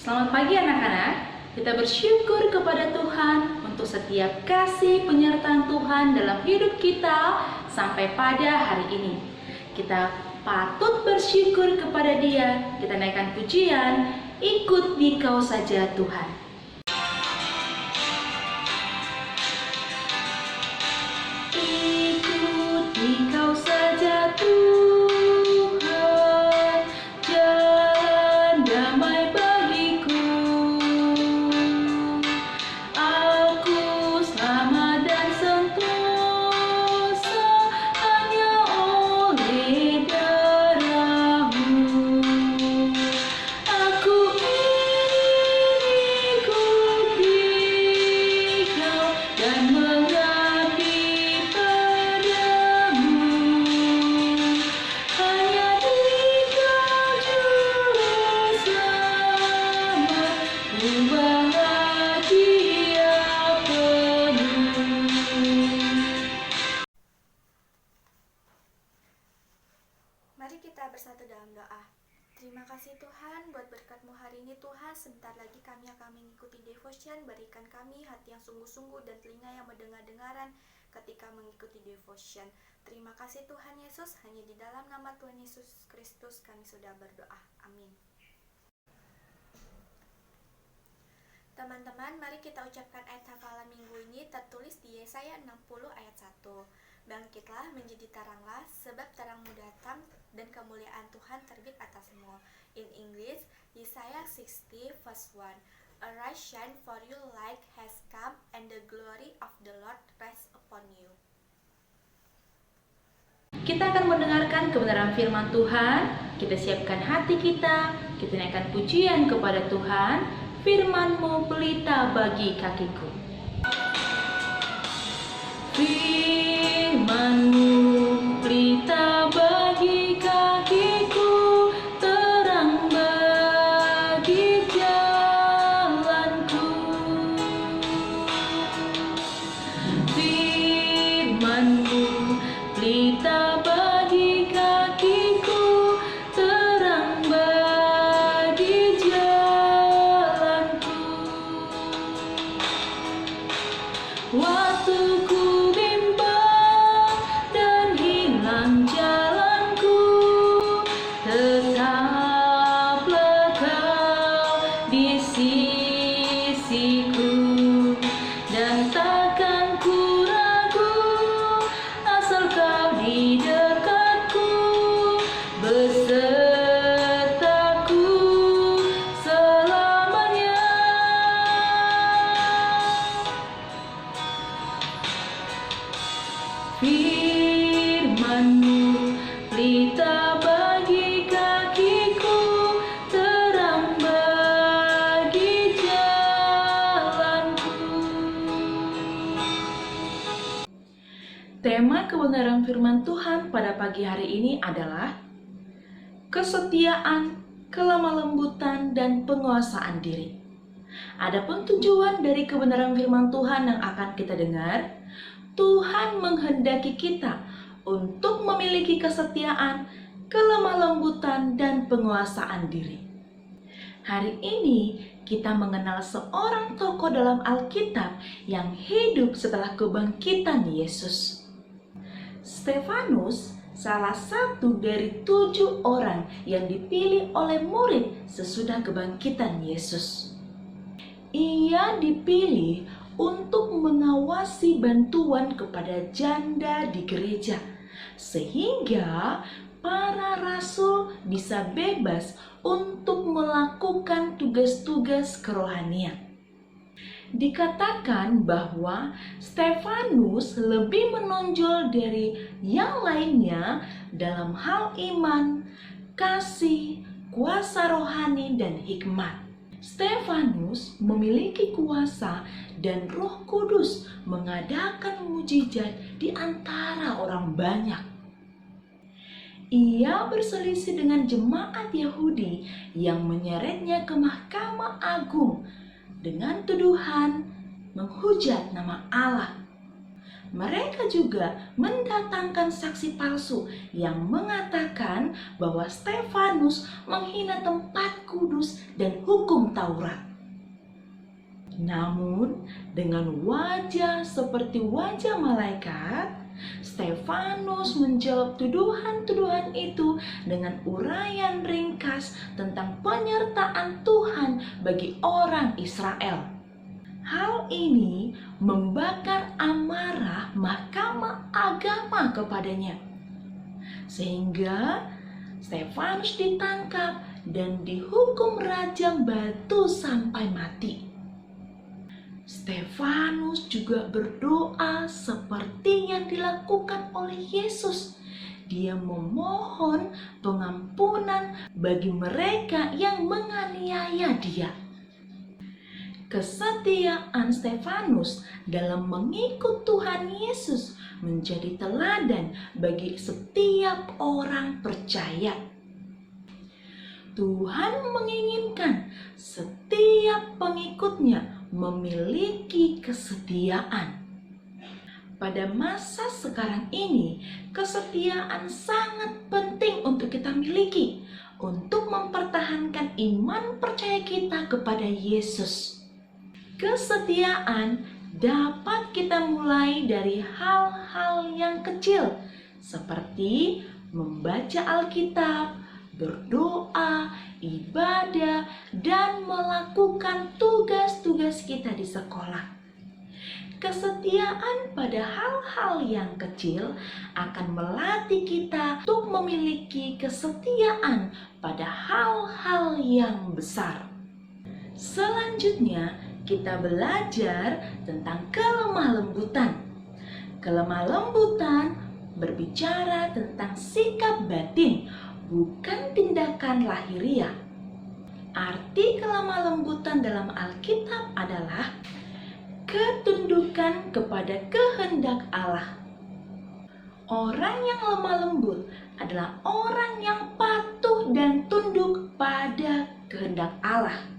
Selamat pagi anak-anak. Kita bersyukur kepada Tuhan untuk setiap kasih penyertaan Tuhan dalam hidup kita sampai pada hari ini. Kita patut bersyukur kepada Dia. Kita naikkan pujian, ikut Dikau saja Tuhan. Ikut Dikau saja Tuhan, jalan damai bagiku. Aku selamat dan sentosa hanya oleh darah-Mu. Aku ingin ikut Dikau dan mengabdi padamu. Hanya Dikau juru selamat, ku bahagia penuh. Mari kita bersatu dalam doa. Terima kasih Tuhan buat berkat-Mu hari ini Tuhan. Sebentar lagi kami akan mengikuti devotion. Berikan kami hati yang sungguh-sungguh dan telinga yang mendengar-dengaran ketika mengikuti devotion. Terima kasih Tuhan Yesus. Hanya di dalam nama Tuhan Yesus Kristus kami sudah berdoa. Amin. Teman-teman, mari kita ucapkan ayat hafalan minggu ini tertulis di Yesaya 60 ayat 1. Bangkitlah, menjadi teranglah, sebab terangmu datang dan kemuliaan Tuhan terbit atasmu. In English, Yesaya 60 verse 1. Arise, shine, for your light has come, and the glory of the Lord rests upon you. Kita akan mendengarkan kebenaran firman Tuhan. Kita siapkan hati kita naikkan pujian kepada Tuhan. Firman-Mu pelita bagi kakiku. Firman-Mu pelita bagi kakiku, terang bagi jalanku. Firman-Mu pelita bagi kakiku, terang bagi jalanku. Waktu ku bimbang dan hilang jalanku, tetaplah Kau di sisiku, dan takkan ku ragu asal Kau di dekatku, besertaku selamanya. Firman-Mu pelita bagi kakiku, terang bagi jalanku. Tema kebenaran firman Tuhan pada pagi hari ini adalah kesetiaan, kelemah lembutan, dan penguasaan diri. Adapun tujuan dari kebenaran firman Tuhan yang akan kita dengar, Tuhan menghendaki kita untuk memiliki kesetiaan, kelemah lembutan, dan penguasaan diri. Hari ini kita mengenal seorang tokoh dalam Alkitab yang hidup setelah kebangkitan Yesus. Stefanus salah satu dari 7 orang yang dipilih oleh murid sesudah kebangkitan Yesus. Ia dipilih untuk mengawasi bantuan kepada janda di gereja, sehingga para rasul bisa bebas untuk melakukan tugas-tugas kerohanian. Dikatakan bahwa Stefanus lebih menonjol dari yang lainnya dalam hal iman, kasih, kuasa rohani, dan hikmat. Stefanus memiliki kuasa dan Roh Kudus mengadakan mujizat di antara orang banyak. Ia berselisih dengan jemaat Yahudi yang menyeretnya ke Mahkamah Agung dengan tuduhan menghujat nama Allah. Mereka juga mendatangkan saksi palsu yang mengatakan bahwa Stefanus menghina tempat kudus dan hukum Taurat. Namun, dengan wajah seperti wajah malaikat, Stefanus menjawab tuduhan-tuduhan itu dengan uraian ringkas tentang penyertaan Tuhan bagi orang Israel. Hal ini membakar amarah Mahkamah Agama kepadanya, sehingga Stefanus ditangkap dan dihukum rajam batu sampai mati. Stefanus juga berdoa seperti yang dilakukan oleh Yesus. Dia memohon pengampunan bagi mereka yang menganiaya dia. Kesetiaan Stefanus dalam mengikut Tuhan Yesus menjadi teladan bagi setiap orang percaya. Tuhan menginginkan setiap pengikutnya memiliki kesetiaan. Pada masa sekarang ini, kesetiaan sangat penting untuk kita miliki untuk mempertahankan iman percaya kita kepada Yesus. Kesetiaan dapat kita mulai dari hal-hal yang kecil seperti membaca Alkitab, berdoa, ibadah, dan melakukan tugas-tugas kita di sekolah. Kesetiaan pada hal-hal yang kecil akan melatih kita untuk memiliki kesetiaan pada hal-hal yang besar. Selanjutnya, kita belajar tentang kelemah lembutan. Kelemah lembutan berbicara tentang sikap batin, bukan tindakan lahiriah. Arti kelemah lembutan dalam Alkitab adalah ketundukan kepada kehendak Allah. Orang yang lemah lembut adalah orang yang patuh dan tunduk pada kehendak Allah.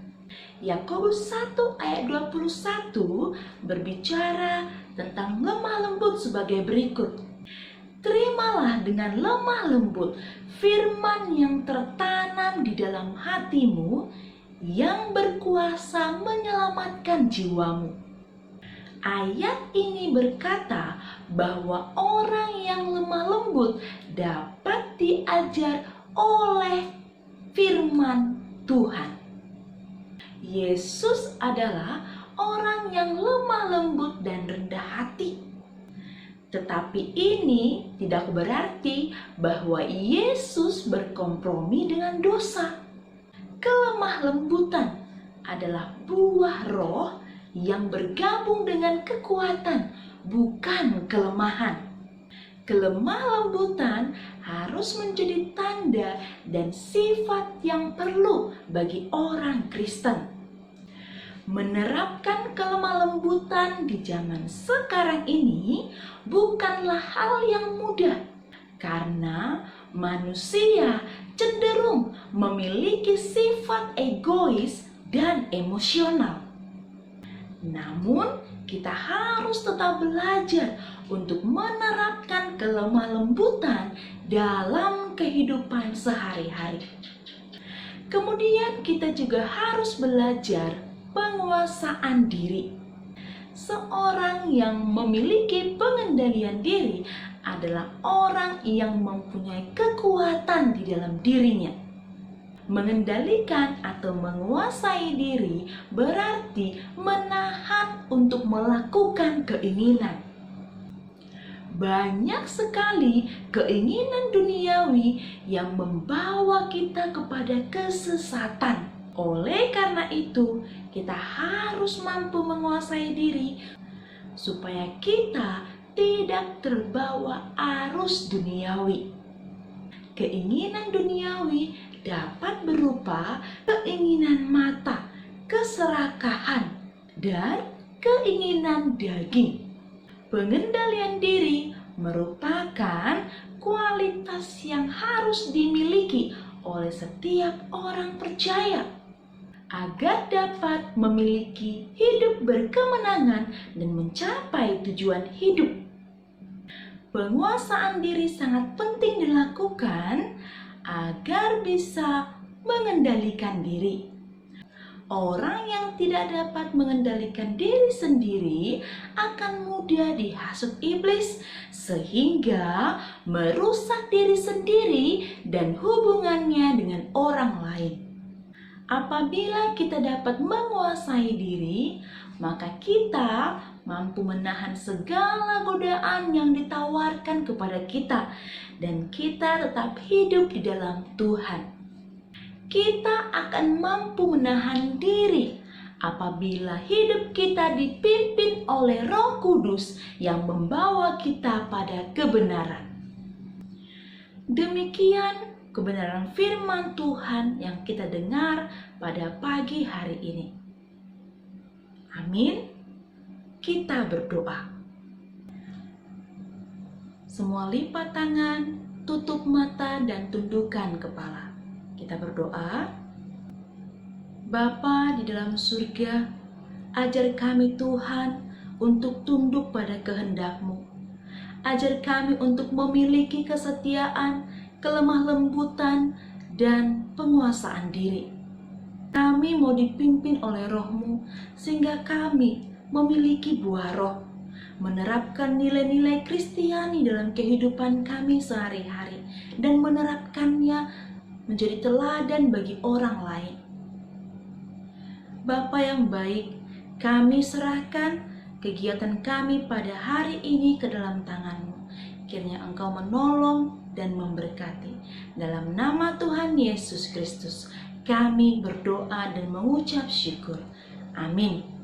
Yakobus 1 ayat 21 berbicara tentang lemah lembut sebagai berikut. Terimalah dengan lemah lembut firman yang tertanam di dalam hatimu, yang berkuasa menyelamatkan jiwamu. Ayat ini berkata bahwa orang yang lemah lembut dapat diajar oleh firman Tuhan. Yesus adalah orang yang lemah lembut dan rendah hati. Tetapi ini tidak berarti bahwa Yesus berkompromi dengan dosa. Kelemah lembutan adalah buah roh yang bergabung dengan kekuatan, bukan kelemahan. Kelemah lembutan harus menjadi tanda dan sifat yang perlu bagi orang Kristen. Menerapkan kelemah lembutan di zaman sekarang ini bukanlah hal yang mudah, karena manusia cenderung memiliki sifat egois dan emosional. Namun, kita harus tetap belajar untuk menerapkan kelemah lembutan dalam kehidupan sehari-hari. Kemudian kita juga harus belajar penguasaan diri. Seorang yang memiliki pengendalian diri adalah orang yang mempunyai kekuatan di dalam dirinya. Mengendalikan atau menguasai diri berarti menahan untuk melakukan keinginan. Banyak sekali keinginan duniawi yang membawa kita kepada kesesatan. Oleh karena itu, kita harus mampu menguasai diri supaya kita tidak terbawa arus duniawi. Keinginan duniawi dapat berupa keinginan mata, keserakahan, dan keinginan daging. Pengendalian diri merupakan kualitas yang harus dimiliki oleh setiap orang percaya agar dapat memiliki hidup berkemenangan dan mencapai tujuan hidup. penguasaan diri sangat penting dilakukan agar bisa mengendalikan diri. Orang yang tidak dapat mengendalikan diri sendiri akan mudah dihasut iblis sehingga merusak diri sendiri dan hubungannya dengan orang lain. Apabila kita dapat menguasai diri, maka kita mampu menahan segala godaan yang ditawarkan kepada kita dan kita tetap hidup di dalam Tuhan. Kita akan mampu menahan diri apabila hidup kita dipimpin oleh Roh Kudus yang membawa kita pada kebenaran. Demikian kebenaran firman Tuhan yang kita dengar pada pagi hari ini. Amin. Kita berdoa. Semua lipat tangan, tutup mata dan tundukkan kepala. Kita berdoa. Bapa di dalam surga, ajar kami Tuhan untuk tunduk pada kehendak-Mu. Ajar kami untuk memiliki kesetiaan, kelemah lembutan, dan penguasaan diri. Kami mau dipimpin oleh Roh-Mu sehingga kami memiliki buah roh, menerapkan nilai-nilai Kristiani dalam kehidupan kami sehari-hari dan menerapkannya menjadi teladan bagi orang lain. Bapa yang baik, kami serahkan kegiatan kami pada hari ini ke dalam tangan-Mu. Kiranya Engkau menolong dan memberkati. Dalam nama Tuhan Yesus Kristus, kami berdoa dan mengucap syukur. Amin.